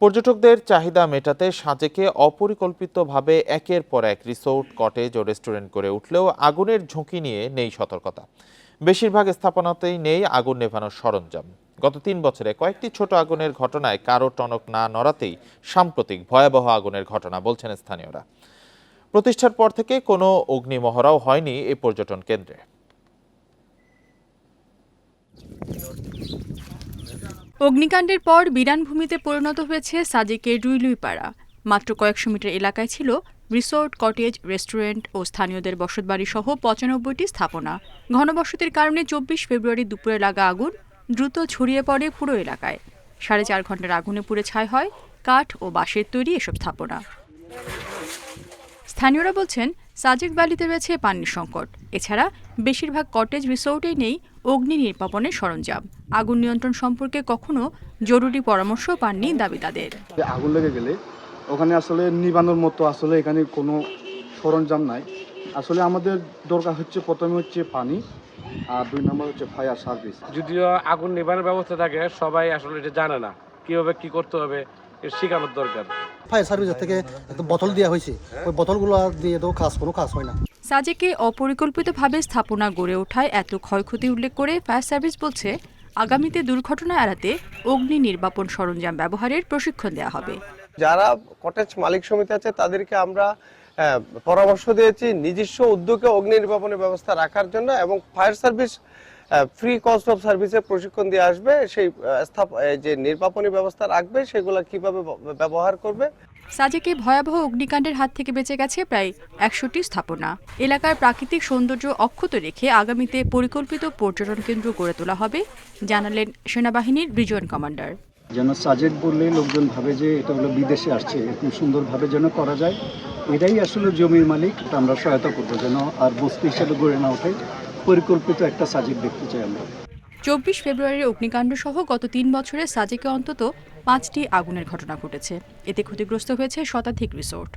পর্যটকদের চাহিদা মেটাতে সাজেকে অপরিকল্পিতভাবে একের পর এক রিসোর্ট, কটেজ ও রেস্টুরেন্ট গড়ে উঠলেও আগুনের ঝুঁকি নিয়ে নেই সতর্কতা। বেশিরভাগ স্থাপনাতেই নেই আগুন নেভানোর সরঞ্জাম। গত ৩ বছরে কয়েকটি ছোট আগুনের ঘটনায় কারো টনক না নড়াতেই সাম্প্রতিক ভয়াবহ আগুনের ঘটনা বলছেন স্থানীয়রা। প্রতিষ্ঠার পর থেকে কোনো অগ্নিমহড়াও হয়নি এই পর্যটন কেন্দ্রে। অগ্নিকাণ্ডের পর বিরান ভূমিতে পরিণত হয়েছে সাজেকের রুইলুইপাড়া। মাত্র কয়েকশো মিটার এলাকায় ছিল রিসোর্ট, কটেজ, রেস্টুরেন্ট ও স্থানীয়দের বসতবাড়ি সহ ৯৫টি স্থাপনা। ঘনবসতির কারণে ২৪ ফেব্রুয়ারি দুপুরে লাগা আগুন দ্রুত ছড়িয়ে পড়ে পুরো এলাকায়। ৪.৫ ঘন্টার আগুনে পুড়ে ছাই হয় কাঠ ও বাঁশের তৈরি এসব স্থাপনা। স্থানীয়রা বলছেন, সাজেক ভ্যালিতে রয়েছে পানির সংকট। এছাড়া বেশিরভাগ কটেজ রিসোর্টেই নেই অগ্নি নির্বাপনের সরঞ্জাম। আগুন নিয়ন্ত্রণ সম্পর্কে কখনো জরুরি পরামর্শ পাননি দাবিদারদের। আগুন লেগে গেলে ওখানে আসলে নিবানোর মতো আসলে এখানে কোনো সরঞ্জাম নাই। আসলে আমাদের দরকার হচ্ছে প্রথমে হচ্ছে পানি, আর ২ নম্বর হচ্ছে ফায়ার সার্ভিস। যদিও আগুন নিবানোর ব্যবস্থা থাকে, সবাই আসলে এটা জানে না কিভাবে কি করতে হবে, এর শেখানোর দরকার। ফায়ার সার্ভিসের থেকে একটা বোতল দেওয়া হয়েছে, ওই বোতলগুলো দিয়ে তো কোনো কাজ হয় না। সাজেকে অপরিকল্পিতভাবে স্থাপনা গড়ে ওঠায় এত ক্ষয়ক্ষতি উল্লেখ করে ফায়ার সার্ভিস বলছে, আগামীতে দুর্ঘটনা এড়াতে অগ্নি নির্বাপন সরঞ্জাম ব্যবহারের প্রশিক্ষণ দেওয়া হবে। যারা কটেজ মালিক সমিতি আছে তাদেরকে আমরা পরামর্শ দিয়েছি নিজস্ব উদ্যোগে অগ্নি নির্বাপনের ব্যবস্থা রাখার জন্য, এবং fire service free cost of সার্ভিসের প্রশিক্ষণ দিয়ে আসবে। সেই যে নির্বাপনী ব্যবস্থা রাখবে সেগুলো কিভাবে ব্যবহার করবে। সাজেকে ভয়াবহ অগ্নিকাণ্ডের হাত থেকে বেঁচে গেছে প্রায় ১০০টি স্থাপনা। এলাকার প্রাকৃতিক সৌন্দর্য অক্ষত রেখে আগামীতে পরিকল্পিত পর্যটন কেন্দ্র গড়ে তোলা হবে, জানালেন সেনাবাহিনীর বিজয়েন কমান্ডার। যেন সাজেক বললে লোকজন ভাবে যে এটা হলো বিদেশে আসছে, এরকম সুন্দরভাবে যেন করা যায়। এটাই আসলে জমির মালিক, আমরা সহায়তা করবো যেন আর বস্তি হিসেবে গড়ে না ওঠে। পরিকল্পিত একটা সাজেক দেখতে চাই আমরা। ২৪ ফেব্রুয়ারির অগ্নিকাণ্ড সহ গত ৩ বছরে সাজেকে অন্তত ৫টি আগুনের ঘটনা ঘটেছে। এতে ক্ষতিগ্রস্ত হয়েছে শতাধিক রিসোর্ট।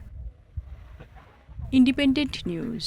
Independent news.